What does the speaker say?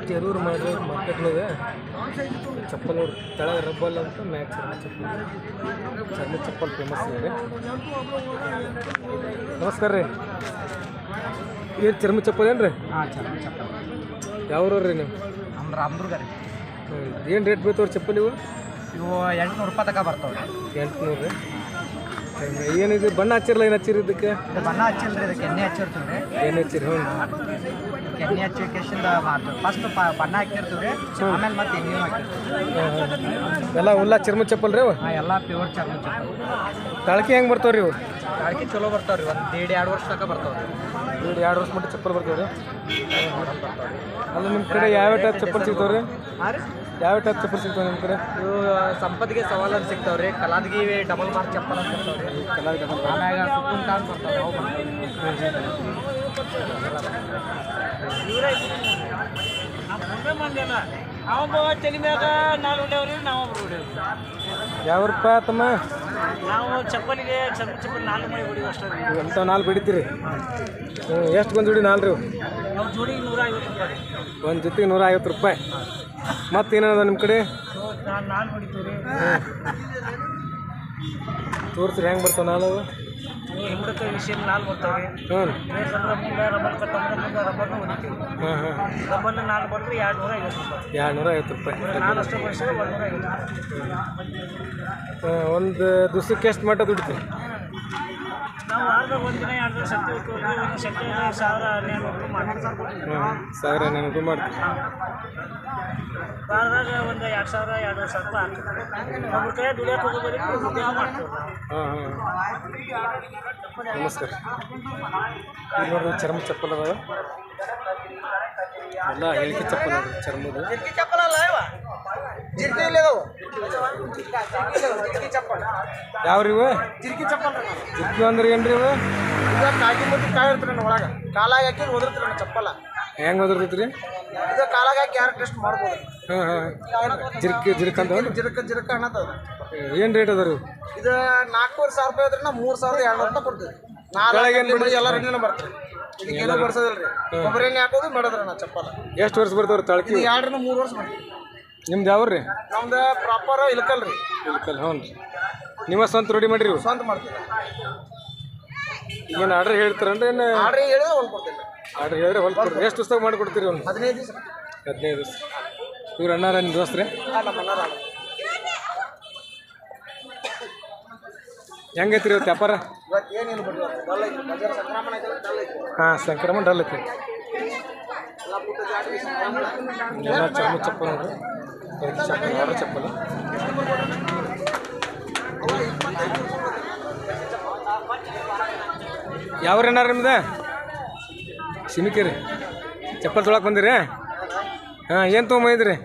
ಜರೂರು ಮಾಡಿ ಮಾರ್ಕೆಟ್ನಾಗ ಚಪ್ಪಲ್ ತೆಳಗೆ ರಬ್ಬಲ್ ಅಂತ ಮ್ಯಾಕ್ ಚರ್ಮ ಚಪ್ಪಲ್ ಫೇಮಸ್ ಇದೆ. ನಮಸ್ಕಾರ ರೀ. ಏನು ಚರ್ಮ ಚಪ್ಪಲ್ ಏನು ರೀ? ಹಾಂ, ಚರ್ಮ ಚಪ್ಪಲ್. ಯಾವ್ರವ್ರು ರೀ ನೀವು? ನಮ್ಮ ರಾಮದುರ್ಗ ರೀ. ಏನು ರೇಟ್ ಬೀಳ್ತಾವ್ರಿ ಚಪ್ಪಲ್ ಇವು? ಇವು 800 ರೂಪಾಯಿ ತನಕ ಬರ್ತಾವೆ. 800 ರೀ. ಏನಿದು ಬಣ್ಣ ಹಚ್ಚಿರಲ್ಲ? ಏನು ಹಚ್ಚಿರಿ ಇದಕ್ಕೆ? ಇದು ಬಣ್ಣ ಹಚ್ಚಿಲ್ಲ ರೀ, ಇದಕ್ಕೆ ಎಣ್ಣೆ ಹಚ್ಚಿರ್ತೀವಿ ರೀ. ಎಣ್ಣೆ ಹಚ್ಚಿರಿ? ಹ್ಞೂ, ಎಣ್ಣೆ ಹಚ್ಚಿ ಕೇಸಿಂದ ಮಾಡ್ತೀವಿ. ಫಸ್ಟ್ ಬಣ್ಣ ಹಾಕಿರ್ತೀವಿ ರೀ, ಆಮೇಲೆ ಮತ್ತೆ ಎಣ್ಣೆನೂ ಹಾಕಿರ್ತೀವಿ. ಎಲ್ಲ ಉಲ್ಲ ಚರ್ಮ ಚಪ್ಪಲ್ ರೀ? ಹಾಂ, ಎಲ್ಲ ಪ್ಯೂರ್ ಚರ್ಮ ಚಪ್ಪಲ್. ತಾಳ್ಕಿ ಹೆಂಗೆ ಬರ್ತಾವೆ ರೀ ಇವು? ತಾಳ್ಕಿ ಚಲೋ ಬರ್ತಾವೆ ರೀ, 1.5-2 ವರ್ಷ ತನಕ ಬರ್ತಾವೆ ರೀ. 2 ವರ್ಷ ಮಟ್ಟ ಚಪ್ಪಲ್ ಬರ್ತಾವೆ ರೀ. ಅಲ್ಲ ನಿಮ್ಮ ಕಡೆ ಯಾವ ಟೈಪ್ ಚಪ್ಪಲ್ ಸಿಗ್ತಾವೆ ರೀ? ಹಾಂ ರೀ, ಯಾವ ಟೈಪ್ ಚಪ್ಪಲ್ ಸಿಗ್ತಾವೆ ನಿಮ್ಮ ಕಡೆ? ಇವು ಸಂಪತ್ತಿಗೆ ಸವಾಲು ಅಂತ ಸಿಗ್ತಾವೆ ರೀ. ಕಲಾದ್ಗಿ ಡಬಲ್ ಮಾರ್ಕ್ ಚಪ್ಪಲ್ ಅಂತ ಸಿಗ್ತಾವೆ ರೀ. ಕಲಾಗಿ ಡಬಲ್ ಆಮ್ಯಾಗ ಸುತ್ತೂನ್ ಕಾಲು ಬರ್ತಾವೆ, ಅವು ಬರ್ತಾವೆ. ಯಾವ ರೂಪಾಯಿ ತಮ್ಮ? ನಾವು ಚಪ್ಪಲಿಗೆ ಚರ್ಮ ಚಪ್ಪಲ್ 4 ಮೈ ಹೊಡಿವು ಅಷ್ಟೇ. ಇಂಥವು 4 ಬಿಡಿತೀರಿ? ಎಷ್ಟು ಒಂದು ಜೋಡಿ 4 ರೀ? ನಾವು ಜೋಡಿ 150 ರೂಪಾಯಿ. ಒಂದು ಜೊತೆಗೆ 150 ರೂಪಾಯಿ. ಮತ್ತೇನದ ನಿಮ್ಮ ಕಡೆ? ನಾನು 4 ಹೊಡಿತೀವಿ ರೀ. ತೋರಿಸ್ರಿ ಹೆಂಗೆ ಬರ್ತಾವೆ 4? ಹಿಂದಕ್ಕೆ ವಿಷಯ 4 ಬರ್ತಾವೆ. ಹ್ಞೂ. ಮುಂದೆ ರಬ್ಬರ್ ಕಟ್ಟಂದ್ರೆ ಮುಂದೆ ರಬ್ಬರ್ನ ಹೊಡಿತೀವಿ. ಹಾಂ ಹಾಂ. ರಬ್ಬರ್ನ 4 ಬಂದರೆ 250 ರೂಪಾಯಿ. 250 ರೂಪಾಯಿ. 4 ಅಷ್ಟೇ ಬಳಸಿದ್ರೆ 150 ರೂಪಾಯಿ. ಒಂದು ದಿವ್ಸಕ್ಕೆ ಎಷ್ಟು ಮಟ್ಟ ದುಡಿತೀವಿ? ನಾವು ವಾರದಾಗ 1 ದಿನ 2 ದಿನ ಶಕ್ತಿ ಹೋಗ್ತೀವಿ. ಒಂದು ಶಕ್ತಿ 1900 ರೂಪಾಯಿ ಮಾಡ್ತೀವಿ. ಹಾಂ, 1900 ಮಾಡ್ತೀವಿ. ವಾರದಾಗ ಒಂದು 2000-2500 ರೂಪಾಯಿ ಆಗ್ತದೆ. ನಮ್ಮ ಕೈ ದುಡಿಯೋಕೆ ಹೋಗೋದಕ್ಕೆ ಉದ್ಯೋಗ ಮಾಡ್ತೀವಿ. ಹಾಂ ಹಾಂ. ನಮಸ್ಕಾರ. ಈಗ ನೋಡ್ರಿ ಚರ್ಮ ಚಪ್ಪಲ್ ಅದಾವ ಎಲ್ಲ. ಹೇಳಿಕೆ ಚಪ್ಪಲ್ ನೋಡ್ರಿ ಚರ್ಮದು. ಯಾವ್ರಿ ಇವು? ಜಿರ್ಕಿ ಚಪ್ಪಲ್. ಜಿರ್ಕಿ ಅಂದ್ರೆ ಏನ್ರಿ ಇವು? ಈಗ ಕಾಗಿ ಮತ್ತು ಕಾಯಿ ಇರ್ತೀರಿ ನಾವು ಒಳಗೆ ಕಾಲಾಗಿ ಹಾಕಿ ಓದಿರ್ತೀರಿ ನಾವು ಚಪ್ಪಲ. ಹೆಂಗೆ ಓದಿರ್ತೈತಿ ರೀ? ಇದು ಕಾಲಾಗಿ ಹಾಕಿ ಯಾರು ಟೆಸ್ಟ್ ಮಾಡ್ಬೋದು. ಹಾಂ ಹಾಂ. ಜಿರ್ಕ್ ಅಂತ ಜಿರ್ಕ ಅನ್ನತ್ತದ. ಏನು ರೇಟ್ ಅದ ರೀ? ಇದು 4,500 ರೂಪಾಯಿ ಇದ್ರೆ ನಾವು 3,200 ರೂಪಾಯಿ ಕೊಡ್ತೀವಿ. 4 ಎಲ್ಲ ರೆಡಿನ ಬರ್ತೀವಿ. ಇದಕ್ಕೆ ಏನೋ ಬರ್ಸೋದಿಲ್ಲ ರೀ. ಕೊಬ್ಬರಿ ಎಣ್ಣೆ ಹಾಕೋದು ಮಾಡೋದ್ರಿ ನಾವು ಚಪ್ಪಲ. ಎಷ್ಟು ವರ್ಷ ಬರ್ತಾವ್ರಿ ತಾಳ್ಕಿ? 2-3 ವರ್ಷ ಬರ್ತೀವಿ. ನಿಮ್ದು ಯಾವ ರೀ? ನಮ್ದು ಪ್ರಾಪರ್ ಇಲ್ಕಲ್ ರೀ. ಇಲ್ಕಲ್. ಹ್ಞೂ ರೀ. ನೀವು ಸ್ವಂತ ರೆಡಿ ಮಾಡಿರಿ? ಸ್ವಂತ ಮಾಡ್ತೀವಿ. ಏನು ಆರ್ಡ್ರ್ ಹೇಳ್ತೀರನ್ರಿ? ಏನು ಆರ್ಡ್ರ್ ಹೇಳಿದ್ರೆ ಹೊಲ್ ಕೊಡ್ತೀವಿ. ಆರ್ಡ್ರ್ ಹೇಳಿದ್ರೆ ಹೊಲ್ ಕೊಡ್ತೀರಿ? ಎಷ್ಟು ದಿವ್ಸದಾಗ ಮಾಡಿಕೊಡ್ತೀರಿ? ಒಂದು 15 ದಿವಸ. 15 ದಿವಸ. ಇವ್ರು ಅಣ್ಣಾರ ನಿಮ್ಮ ದೋಸ್ತ್ರಿ? ನಮ್ಮ ಅಣ್ಣಾರ. ಹೆಂಗೈತ್ರಿ ಇವತ್ತು ವ್ಯಾಪಾರ? ಇವತ್ತು ಏನಿಲ್ಲ ಬಿಡ್ರಿ, ಡಲ್ ಐತಿ. ಬಜಾರ್ ಸಂಕ್ರಮಣ ಐತೆ, ಡಲ್ ಐತಿ. ಹಾಂ, ಸಂಕ್ರಮಣ ಡಲ್ ಐತಿ. ಎಲ್ಲ ಚರ್ಮ ಚಪ್ಪಲ್ ನೋಡ್ರಿ. ಚಪ್ಪಲ್ ವಾರ ಚಪ್ಪಲ್. ಯಾವ್ರೇನಾರ ನಿಮ್ದು? ಸಿಮಿಕೆ ರೀ. ಚಪ್ಪಲ್ ತೊಳಕ್ಕೆ ಬಂದಿರಿ? ಹಾಂ, ಏನು ತೊಗೊಂಬಂದಿರಿ?